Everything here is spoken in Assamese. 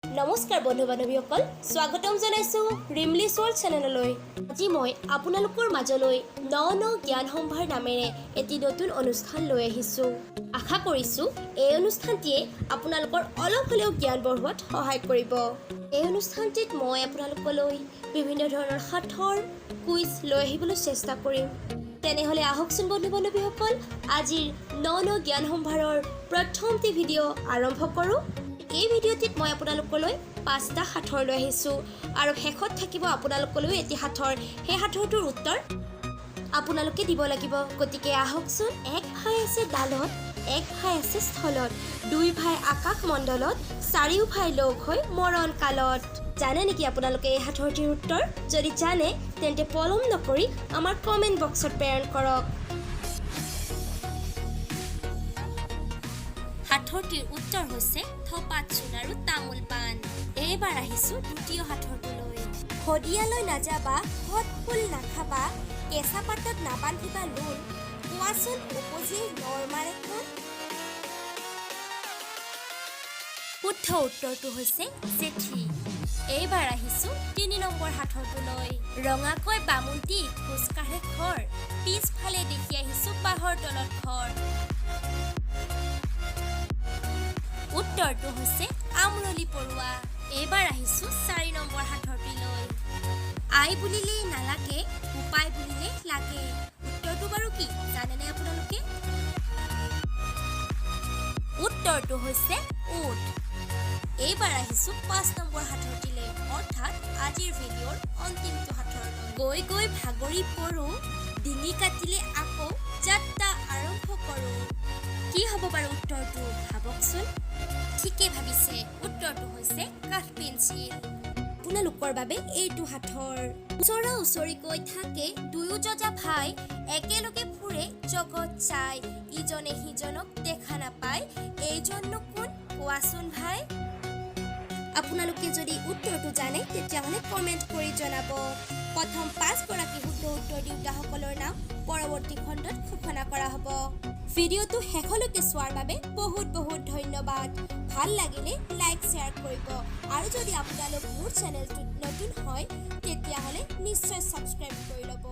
নমস্কাৰ বন্ধু বান্ধৱীসকল, স্বাগতম জনাইছো ৰিমলি ৱৰ্ল্ড চেনেললৈ। আজি মই আপোনালোকৰ মাজলৈ ন জ্ঞান সম্ভাৰ নামেৰে এটি নতুন অনুষ্ঠান লৈ আহিছোঁ। আশা কৰিছোঁ এই অনুষ্ঠানটিয়ে আপোনালোকৰ অলপ হ'লেও জ্ঞান বঢ়োৱাত সহায় কৰিব। এই অনুষ্ঠানটিত মই আপোনালোকলৈ বিভিন্ন ধৰণৰ সাঁথৰ কুইজ লৈ আহিবলৈ চেষ্টা কৰিম। তেনেহ'লে আহকচোন বন্ধু বান্ধৱীসকল, আজিৰ ন জ্ঞান সম্ভাৰৰ প্ৰথমটি ভিডিঅ' আৰম্ভ কৰোঁ। এই ভিডিঅ'টিত মই আপোনালোকলৈ 5টা সাঁথৰ লৈ আহিছোঁ আৰু শেষত থাকিব আপোনালোকলৈ এটি সাঁথৰ। সেই সাঁথৰটোৰ উত্তৰ আপোনালোকে দিব লাগিব। গতিকে আহকচোন। এক ভাই আছে ডালত, এক ভাই আছে স্থলত, দুই ভাই আকাশ মণ্ডলত, চাৰিও ভাই লগ হৈ মৰণ কালত। জানে নেকি আপোনালোকে এই সাঁথৰটিৰ উত্তৰ? যদি জানে তেন্তে পলম নকৰি আমাৰ কমেণ্ট বক্সত প্ৰেৰণ কৰক। সাঁথৰটিৰ উত্তৰ হৈছে থপাত চূণ আৰু তামোল পাণ। এইবাৰ আহিছোঁ দ্বিতীয় সাঁথৰটোলৈ। শদিয়ালৈ নাযাবা, হত ফুল নাখাবা, কেঁচা পাতত নাবান্ধিবা লোণ, কোৱাচোন উপজি নৰমাৰে কোন? শুদ্ধ উত্তৰটো হৈছে জেঠী। এইবাৰ আহিছোঁ 3 নম্বৰ সাঁথৰটোলৈ। ৰঙাকৈ বামুন্তি খোজকাঢ়ে ঘৰ, পিছফালে দেখি আহিছোঁ বাঁহৰ তলত ঘৰ। উত্তৰটো হৈছে আমৰলি পৰুৱা। এইবাৰ আহিছোঁ 4 নম্বৰ সাঁথৰটিলৈ। আই বুলিলেই নালাগে, উপায় বুলিলেই লাগে। উত্তৰটো বাৰু কি জানেনে আপোনালোকে? উত্তৰটো হৈছে উট। এইবাৰ আহিছোঁ 5 নম্বৰ সাঁথৰটিলৈ, অৰ্থাৎ আজিৰ ভিডিঅ'ৰ অন্তিমটো সাঁথৰলৈ। গৈ গৈ ভাগৰি পৰোঁ, ডিঙি কাটিলে আকৌ যাত্ৰা আৰম্ভ কৰোঁ। কি হ'ব বাৰু উত্তৰটো ভাবকচোন। ঠিকে ভাবিছে, উত্তৰটো হৈছে কাঠ পেঞ্চিল। আপোনালোকৰ বাবে এইটো সাঁথৰ। ওচৰা ওচৰিকৈ থাকে দুয়ো যজা ভাই, একেলগে ফুৰে জগত চাই, ইজনে সিজনক দেখা নাপায়, এইজননো কোন কোৱাচোন ভাই? আপোনালোকে যদি উত্তৰটো জানে তেতিয়াহ'লে কমেণ্ট কৰি জনাব। প্ৰথম 5গৰাকী শুদ্ধ উত্তৰ দিওঁতাসকলৰ নাম পৰৱৰ্তী খণ্ডত ঘোষণা কৰা হ'ব। ভিডিঅ'টো শেষলৈকে চোৱাৰ বাবে বহুত বহুত ধন্যবাদ। ভাল লাগিলে লাইক শ্বেয়াৰ কৰিব আৰু যদি আপোনালোক মোৰ চেনেলটোত নতুন হয় তেতিয়াহ'লে নিশ্চয় ছাবস্ক্ৰাইব কৰি ল'ব।